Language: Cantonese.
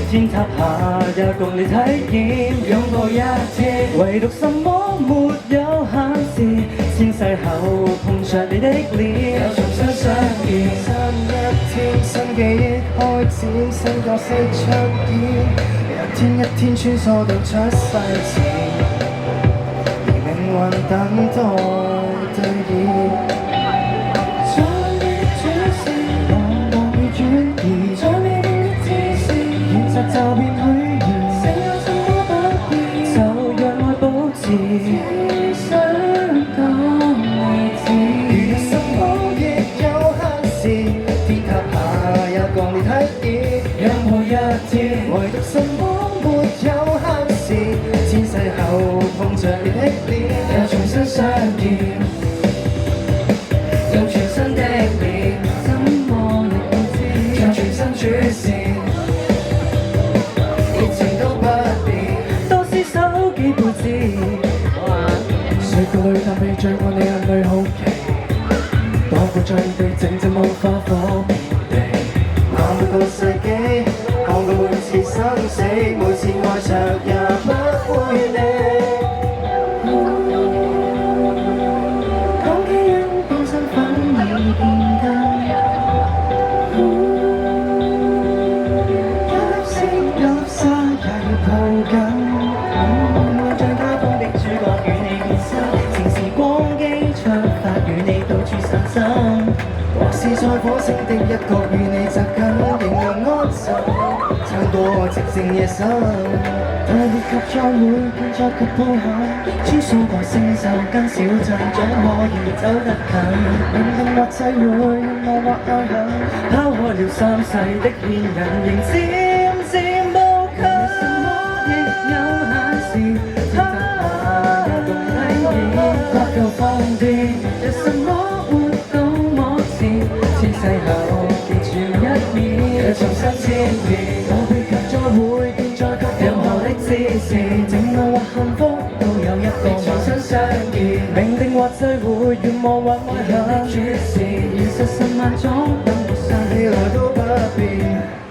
天塌下也共你體驗，擁抱一天，唯獨什麼沒有限時，千世後碰着你的臉，又重新相見。新一天，新記憶開展，新角色出現，一天一天穿梭到出世前，而命運等待兌現。就變虛擬，剩有什麼不變？就讓愛保持，只想講你知。如什麼亦有限時，天塌下也共你體驗。擁抱一天，唯獨什麼沒有限時，千世後碰着你的臉，又重新相見，用全新的臉，怎麼亦不知，將全身主線。雪個裏但被醉過你眼淚好奇，躲過在地靜靜無花火遍地，看每個世紀，看過每次生死，每次愛着也不會理。講基因變身份已變更，一粒星一粒沙也要抱緊。或是在火星的一角與你扎根，仍能安枕，撐過寂靜夜深。但係結局再會變作腳步行，穿梭過星宿間小鎮，總可以走得近。命定或際會，願望或愛恨，拋開了三世的牽引，仍漸漸無近。什麼亦有限時，天塌下也共體驗，不夠瘋癲，有什麼？千世後記住一面，又重新千遍，我被卻再會變再卻任何的姿勢，靜愛或幸福都有一個重新相見，命定或際會，願望或愛恨，主線，現實10萬種等不上，未來都不變。